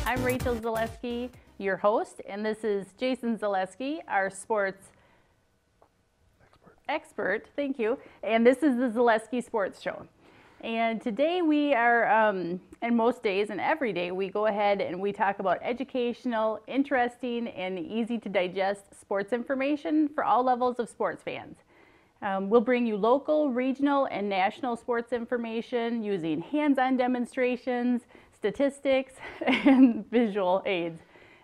I'm Rachel Zaleski, your host, and this is Jason Zaleski, our sports expert. Thank you. And this is the Zaleski Sports Show. And today we are, and most days and every day, we go ahead and we talk about educational, interesting, and easy to digest sports information for all levels of sports fans. We'll bring you local, regional, and national sports information using hands-on demonstrations, statistics, and visual aids.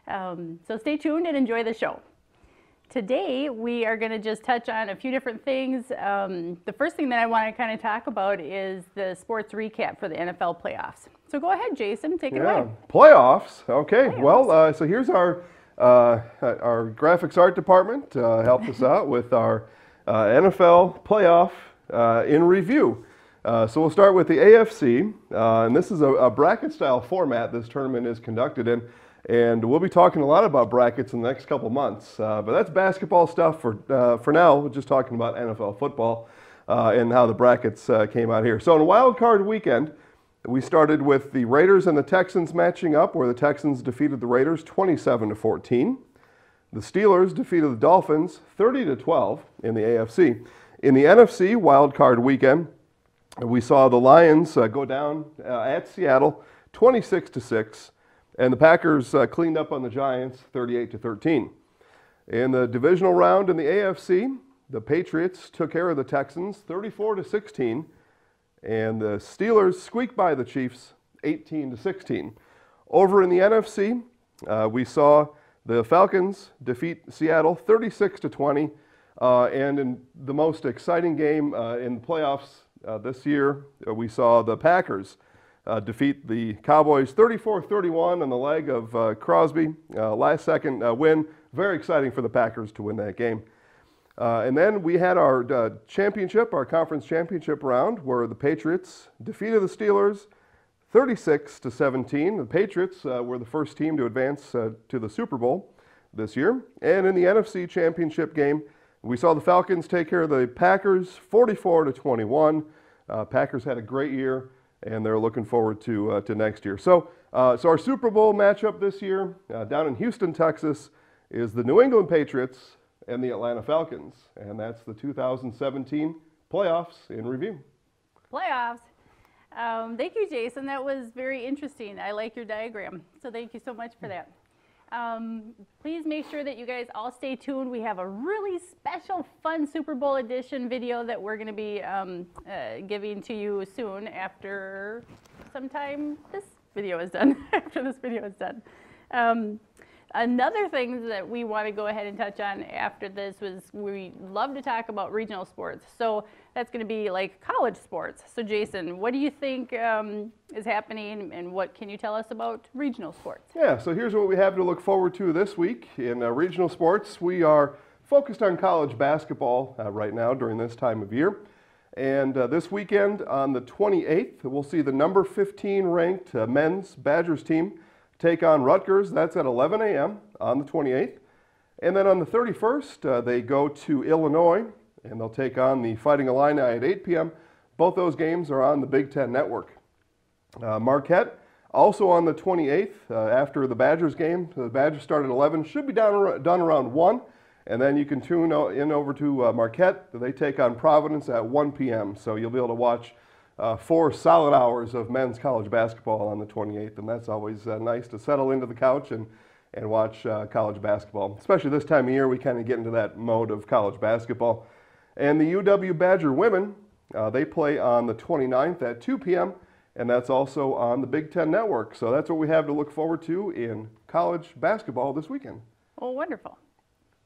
So stay tuned and enjoy the show. Today, we are going to just touch on a few different things. The first thing that I want to kind of talk about is the sports recap for the NFL playoffs. So go ahead, Jason, take it away. Playoffs. Okay. Playoffs. Well, so here's our graphics art department helped us out with our NFL playoff in review. So we'll start with the AFC, and this is a bracket-style format this tournament is conducted in. And we'll be talking a lot about brackets in the next couple months. But that's basketball stuff for now. We're just talking about NFL football and how the brackets came out here. So on Wild Card Weekend, we started with the Raiders and the Texans matching up, where the Texans defeated the Raiders 27-14. The Steelers defeated the Dolphins 30-12 in the AFC. In the NFC Wild Card Weekend, we saw the Lions go down at Seattle 26-6. And the Packers cleaned up on the Giants 38-13. In the divisional round in the AFC, the Patriots took care of the Texans 34-16. And the Steelers squeaked by the Chiefs 18-16. Over in the NFC, we saw the Falcons defeat Seattle 36-20. And in the most exciting game in the playoffs this year, we saw the Packers defeat the Cowboys 34-31 on the leg of Crosby. Last second win. Very exciting for the Packers to win that game. And then we had our our conference championship round, where the Patriots defeated the Steelers 36-17. The Patriots were the first team to advance to the Super Bowl this year. And in the NFC championship game, we saw the Falcons take care of the Packers 44-21. Packers had a great year, and they're looking forward to next year. So our Super Bowl matchup this year down in Houston, Texas, is the New England Patriots and the Atlanta Falcons, and that's the 2017 playoffs in review. Playoffs. Thank you, Jason. That was very interesting. I like your diagram, so thank you so much for that. Please make sure that you guys all stay tuned. We have a really special, fun Super Bowl edition video that we're going to be giving to you soon after sometime this video is done, after this video is done. Another thing that we want to go ahead and touch on after this was we love to talk about regional sports. So that's going to be like college sports. So Jason, what do you think is happening, and what can you tell us about regional sports? Yeah, so here's what we have to look forward to this week. In regional sports, we are focused on college basketball right now during this time of year. And this weekend on the 28th, we'll see the number 15 ranked men's Badgers team take on Rutgers. That's at 11 a.m. on the 28th. And then on the 31st, they go to Illinois, and they'll take on the Fighting Illini at 8 p.m. Both those games are on the Big Ten Network. Marquette, also on the 28th, after the Badgers game. The Badgers start at 11, should be done around 1. And then you can tune in over to Marquette. They take on Providence at 1 p.m. So you'll be able to watch 4 solid hours of men's college basketball on the 28th, and that's always nice to settle into the couch and watch college basketball. Especially this time of year, we kind of get into that mode of college basketball. And the UW Badger women, they play on the 29th at 2 p.m., and that's also on the Big Ten Network. So that's what we have to look forward to in college basketball this weekend. Oh, wonderful.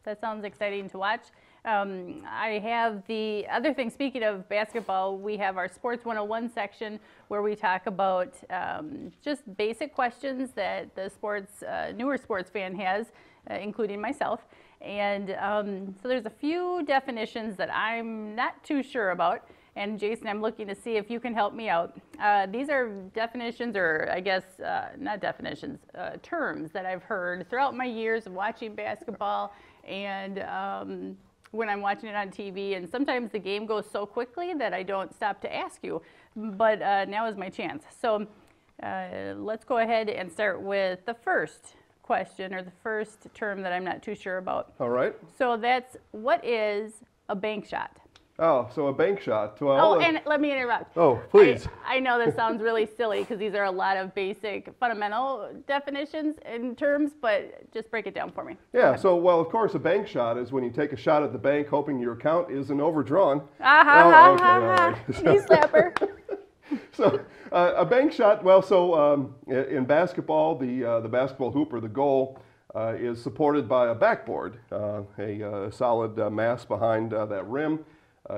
That sounds exciting to watch. I have the other thing, speaking of basketball, we have our Sports 101 section where we talk about just basic questions that the newer sports fan has, including myself. And so there's a few definitions that I'm not too sure about. And Jason, I'm looking to see if you can help me out. These are definitions, or I guess not definitions, terms that I've heard throughout my years of watching basketball, and when I'm watching it on TV. And sometimes the game goes so quickly that I don't stop to ask you. But now is my chance. So Let's go ahead and start with the first question, or the first term that I'm not too sure about. All right. So that's, what is a bank shot? Oh, so a bank shot. Well, Oh, and let me interrupt. Oh, please. I know this sounds really silly because these are a lot of basic fundamental definitions and terms, but just break it down for me. Yeah, so, well, of course, a bank shot is when you take a shot at the bank hoping your account isn't overdrawn. Knee slapper. So a bank shot, well, so in basketball, the basketball hoop or the goal is supported by a backboard, a solid mass behind that rim.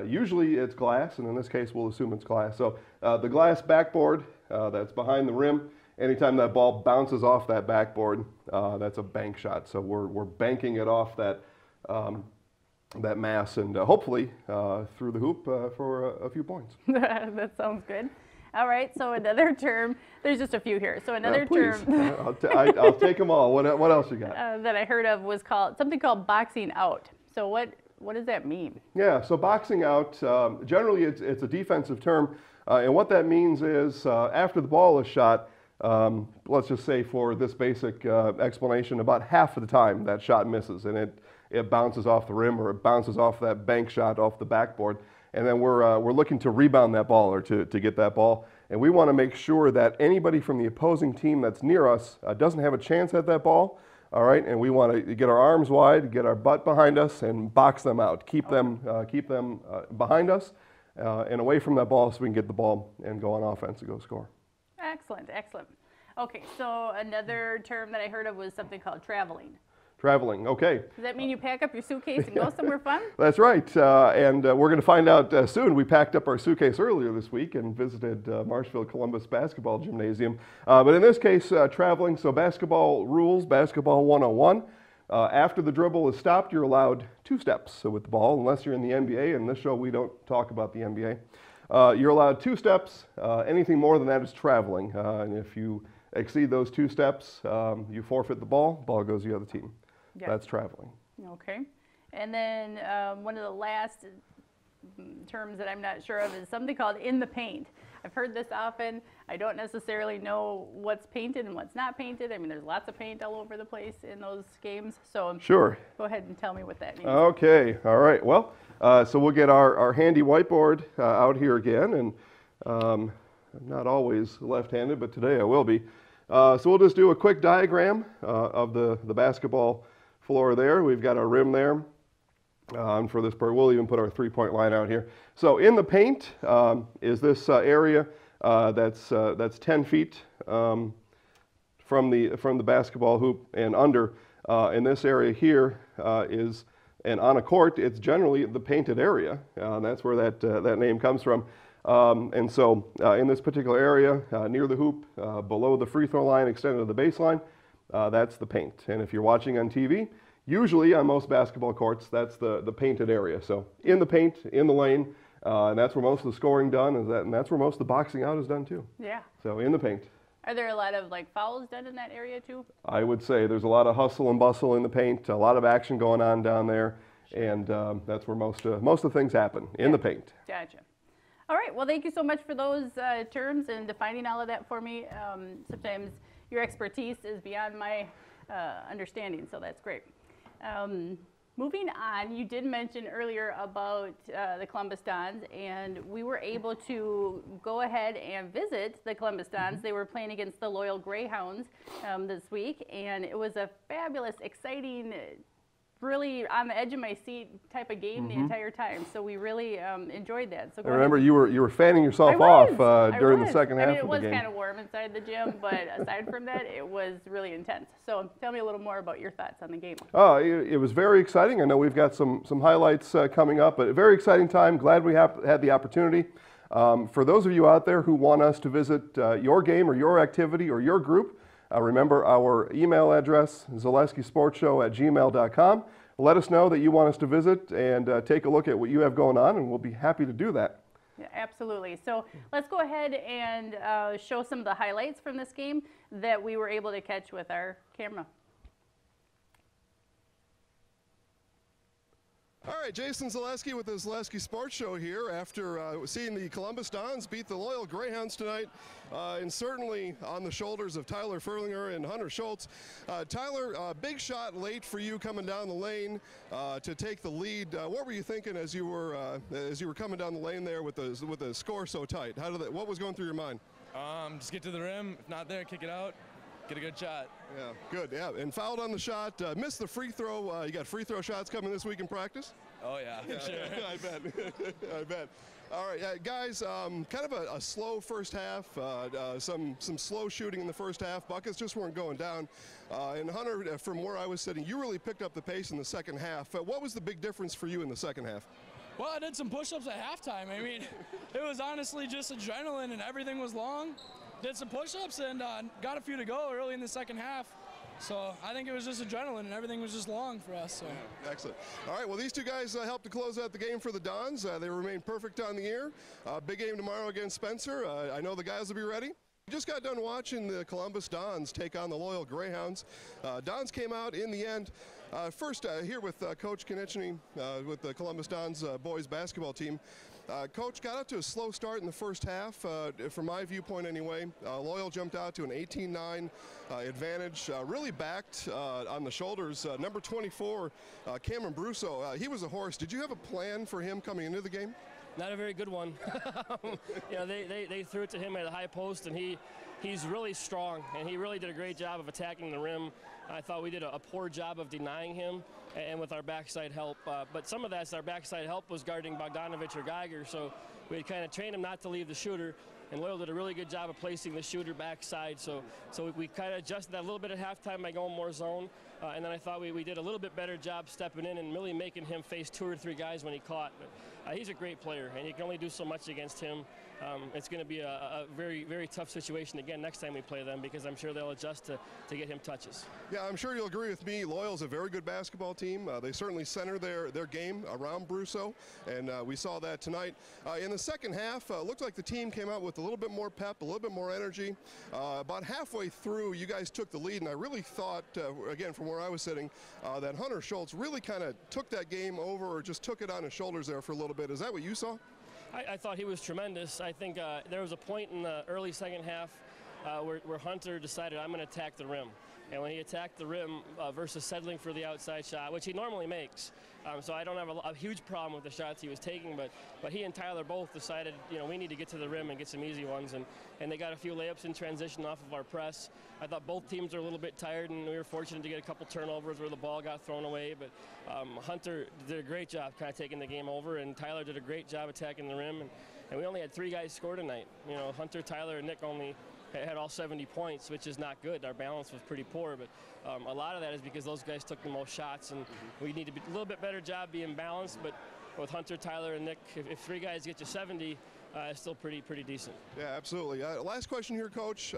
Usually it's glass, and in this case we'll assume it's glass. So the glass backboard that's behind the rim, anytime that ball bounces off that backboard, that's a bank shot. So we're banking it off that that mass and hopefully through the hoop for a few points. That sounds good. All right, so another term, there's just a few here. So another term I'll take them all. What else you got? That I heard of was something called boxing out. So what does that mean? Yeah, so boxing out, generally it's a defensive term. And what that means is after the ball is shot, let's just say for this basic explanation, about half of the time that shot misses and it bounces off the rim or it bounces off that bank shot off the backboard. And then we're looking to rebound that ball or to get that ball. And we want to make sure that anybody from the opposing team that's near us doesn't have a chance at that ball. All right, and we want to get our arms wide, get our butt behind us, and box them out. Keep them behind us and away from that ball so we can get the ball and go on offense and go score. Excellent, excellent. Okay, so another term that I heard of was something called traveling. Traveling, okay. Does that mean you pack up your suitcase and go somewhere fun? That's right, and we're going to find out soon. We packed up our suitcase earlier this week and visited Marshfield Columbus Basketball Gymnasium. But in this case, traveling, so basketball rules, basketball 101. After the dribble is stopped, you're allowed 2 steps with the ball, unless you're in the NBA. In this show, we don't talk about the NBA. You're allowed 2 steps. Anything more than that is traveling. And if you exceed those 2 steps, you forfeit the ball. Ball goes to the other team. Yep. That's traveling. Okay. And then one of the last terms that I'm not sure of is something called in the paint. I've heard this often. I don't necessarily know what's painted and what's not painted. I mean, there's lots of paint all over the place in those games. So sure. Go ahead and tell me what that means. Okay. All right. Well, so we'll get our handy whiteboard out here again. And I'm not always left-handed, but today I will be. So we'll just do a quick diagram of the basketball floor there. We've got our rim there. And for this part, we'll even put our 3-point line out here. So in the paint is this area that's 10 feet from the basketball hoop and under. In this area here is, and on a court, it's generally the painted area. That's where that name comes from. And so in this particular area, near the hoop, below the free throw line, extended to the baseline, that's the paint. And if you're watching on TV, usually on most basketball courts, that's the painted area. So in the paint, in the lane, and that's where most of the scoring done is and that's where most of the boxing out is done too. Yeah. So in the paint. Are there a lot of fouls done in that area too? I would say there's a lot of hustle and bustle in the paint, a lot of action going on down there, and that's where most of the things happen, in the paint. Gotcha. All right, well, thank you so much for those terms and defining all of that for me. Sometimes your expertise is beyond my understanding, so that's great. Moving on, you did mention earlier about the Columbus Dons, and we were able to go ahead and visit the Columbus Dons. They were playing against the Loyal Greyhounds this week, and it was a fabulous, exciting, really on the edge of my seat type of game the entire time. So we really enjoyed that. So I remember you were fanning yourself off during the second half of the game. It was kind of warm inside the gym, but aside from that, it was really intense. So tell me a little more about your thoughts on the game. It was very exciting. I know we've got some highlights coming up, but a very exciting time. Glad we had the opportunity. For those of you out there who want us to visit your game or your activity or your group, remember our email address, zaleskisportshow@gmail.com. Let us know that you want us to visit and take a look at what you have going on, and we'll be happy to do that. Yeah, absolutely. So let's go ahead and show some of the highlights from this game that we were able to catch with our camera. All right, Jason Zaleski with the Zaleski Sports Show here after seeing the Columbus Dons beat the Loyal Greyhounds tonight, and certainly on the shoulders of Tyler Furlinger and Hunter Schultz. Tyler, big shot late for you coming down the lane to take the lead. What were you thinking as you were coming down the lane there with the score so tight? What was going through your mind? Just get to the rim. If not there, kick it out. Get a good shot. Yeah, good. Yeah, and fouled on the shot. Missed the free throw. You got free throw shots coming this week in practice? Oh yeah, for sure. I bet. I bet. All right, guys. Kind of a slow first half. Some slow shooting in the first half. Buckets just weren't going down. And Hunter, from where I was sitting, you really picked up the pace in the second half. What was the big difference for you in the second half? Well, I did some push-ups at halftime. I mean, it was honestly just adrenaline, and everything was long. Did some push-ups and got a few to go early in the second half. So I think it was just adrenaline and everything was just long for us. So. Excellent. All right, well, these two guys helped to close out the game for the Dons. They remain perfect on the year. Big game tomorrow against Spencer. I know the guys will be ready. We just got done watching the Columbus Dons take on the Loyal Greyhounds. Dons came out in the end. First, here with Coach Konechny with the Columbus Dons boys basketball team. Coach got out to a slow start in the first half, from my viewpoint anyway. Loyal jumped out to an 18-9 advantage, really backed on the shoulders. Number 24, Cameron Brusso, he was a horse. Did you have a plan for him coming into the game? Not a very good one. They threw it to him at a high post, and he's really strong, and he really did a great job of attacking the rim. I thought we did a poor job of denying him, and with our backside help. But some of that's our backside help was guarding Bogdanovich or Geiger, so we had kind of trained him not to leave the shooter. And Loyal did a really good job of placing the shooter backside. So we kind of adjusted that a little bit at halftime by going more zone. And then I thought we did a little bit better job stepping in and really making him face 2 or 3 guys when he caught. But he's a great player, and you can only do so much against him. It's going to be a very, very tough situation again next time we play them, because I'm sure they'll adjust to get him touches. Yeah, I'm sure you'll agree with me. Loyal's a very good basketball team. They certainly center their game around Brusso, and we saw that tonight. In the second half, looked like the team came out with a little bit more pep, a little bit more energy. About halfway through, you guys took the lead, and I really thought, again, from where I was sitting, that Hunter Schultz really kind of took that game over, or just took it on his shoulders there for a little bit. Is that what you saw? I thought he was tremendous. I think there was a point in the early second half where Hunter decided, I'm going to attack the rim. And when he attacked the rim versus settling for the outside shot, which he normally makes, so I don't have a huge problem with the shots he was taking, but he and Tyler both decided, we need to get to the rim and get some easy ones, and they got a few layups in transition off of our press. I thought both teams were a little bit tired, and we were fortunate to get a couple turnovers where the ball got thrown away, but Hunter did a great job kind of taking the game over, and Tyler did a great job attacking the rim, and we only had 3 guys score tonight. Hunter, Tyler, and Nick only had all 70 points, which is not good. Our balance was pretty poor, but a lot of that is because those guys took the most shots, and we need to be a little bit better job being balanced. But with Hunter, Tyler, and Nick, if 3 guys get you 70, it's still pretty decent. Yeah, absolutely. Last question here, Coach.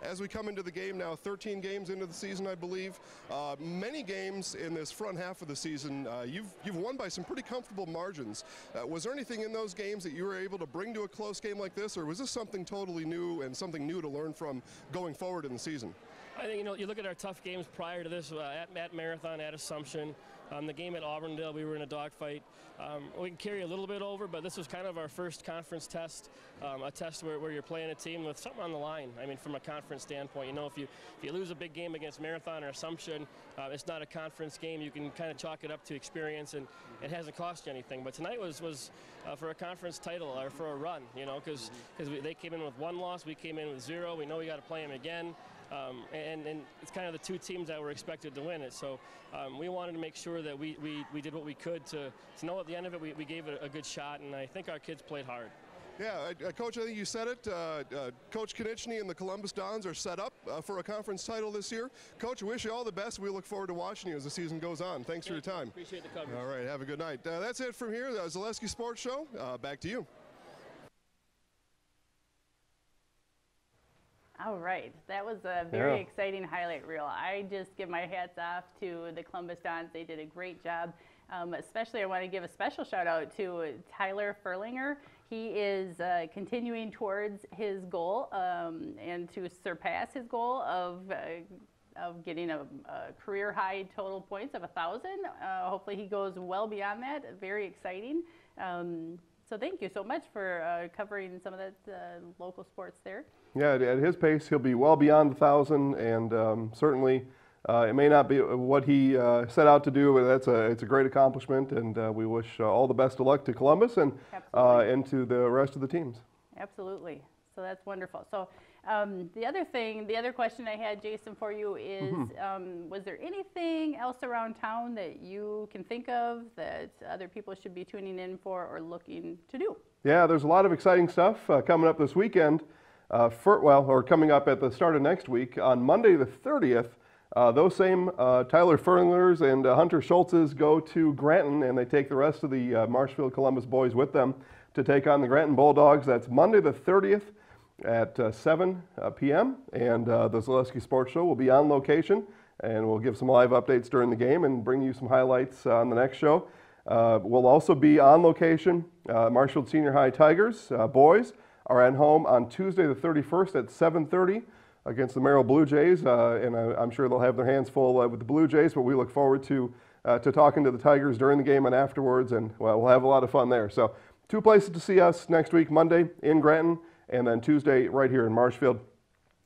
As we come into the game now, 13 games into the season, I believe. Many games in this front half of the season, you've won by some pretty comfortable margins. Was there anything in those games that you were able to bring to a close game like this, or was this something totally new and something new to learn from going forward in the season? I think, you look at our tough games prior to this, at Marathon, at Assumption, the game at Auburndale, we were in a dogfight. We can carry a little bit over, but this was kind of our first conference test, a test where you're playing a team with something on the line. I mean, from a conference standpoint, if you lose a big game against Marathon or Assumption, it's not a conference game. You can kind of chalk it up to experience, and it hasn't cost you anything. But tonight was for a conference title or for a run, because they came in with 1 loss, we came in with 0. We know we got to play them again. And it's kind of the 2 teams that were expected to win it. So we wanted to make sure that we did what we could to know at the end of it we gave it a good shot, and I think our kids played hard. Yeah, Coach, I think you said it. Coach Konechny and the Columbus Dons are set up for a conference title this year. Coach, I wish you all the best. We look forward to watching you as the season goes on. Thanks for your time. Appreciate the coverage. All right, have a good night. That's it from here. The Zaleski Sports Show. Back to you. All right, that was a very exciting highlight reel. I just give my hats off to the Columbus Dons. They did a great job. Especially I want to give a special shout out to Tyler Furlinger. He is continuing towards his goal and to surpass his goal of of getting a career high total points of 1,000. Hopefully he goes well beyond that. Very exciting. So thank you so much for covering some of that local sports there. Yeah, at his pace, he'll be well beyond 1,000, and certainly it may not be what he set out to do, but it's a great accomplishment, and we wish all the best of luck to Columbus and to the rest of the teams. Absolutely. So that's wonderful. So the other question I had, Jason, for you is, was there anything else around town that you can think of that other people should be tuning in for or looking to do? Yeah, there's a lot of exciting stuff coming up this weekend. Or coming up at the start of next week. On Monday the 30th, those same Tyler Fernlers and Hunter Schultzes go to Granton, and they take the rest of the Marshfield Columbus boys with them to take on the Granton Bulldogs. That's Monday the 30th at 7 p.m. And the Zaleski Sports Show will be on location, and we'll give some live updates during the game and bring you some highlights on the next show. We'll also be on location. Marshfield Senior High Tigers boys are at home on Tuesday the 31st at 7:30 against the Merrill Blue Jays, and I'm sure they'll have their hands full with the Blue Jays, but we look forward to talking to the Tigers during the game and afterwards, and we'll have a lot of fun there. So 2 places to see us next week: Monday in Granton, and then Tuesday right here in Marshfield.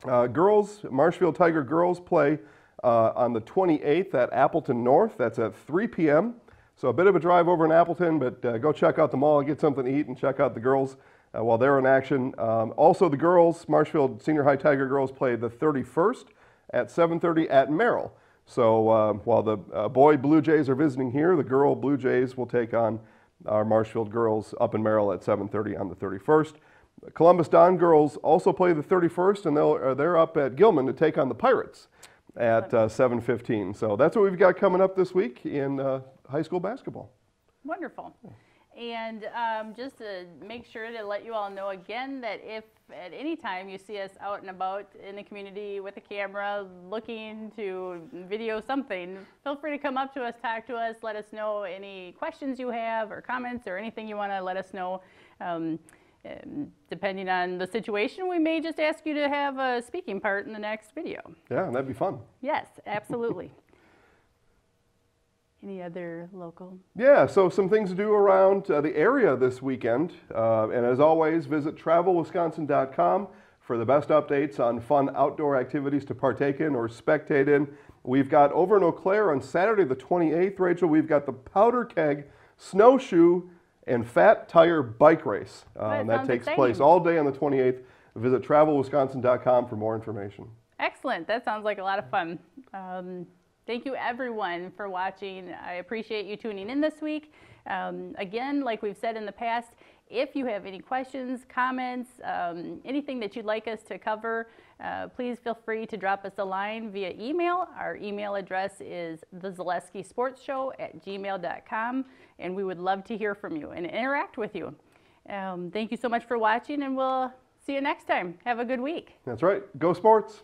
Marshfield Tiger girls play on the 28th at Appleton North. That's at 3 p.m. So a bit of a drive over in Appleton, but go check out the mall, get something to eat, and check out the girls while they're in action. Also, the girls, Marshfield Senior High Tiger girls, play the 31st at 7:30 at Merrill. So while the boy Blue Jays are visiting here, the girl Blue Jays will take on our Marshfield girls up in Merrill at 7:30 on the 31st. Columbus Don girls also play the 31st, and they're up at Gilman to take on the Pirates at 7:15. So that's what we've got coming up this week in high school basketball. Wonderful. And just to make sure to let you all know again that if at any time you see us out and about in the community with a camera looking to video something, feel free to come up to us, talk to us, let us know any questions you have or comments or anything you want to let us know. Depending on the situation, we may just ask you to have a speaking part in the next video. Yeah, that'd be fun. Yes, absolutely. Any other local? Yeah, so some things to do around the area this weekend. And as always, visit travelwisconsin.com for the best updates on fun outdoor activities to partake in or spectate in. We've got over in Eau Claire on Saturday the 28th, Rachel, we've got the Powder Keg Snowshoe and Fat Tire Bike Race. That takes place all day on the 28th. Visit travelwisconsin.com for more information. Excellent. That sounds like a lot of fun. Thank you everyone for watching. I appreciate you tuning in this week. Again, like we've said in the past, if you have any questions, comments, anything that you'd like us to cover, please feel free to drop us a line via email. Our email address is thezaleskisportsshow@gmail.com, and we would love to hear from you and interact with you. Thank you so much for watching, and we'll see you next time. Have a good week. That's right. Go Sports.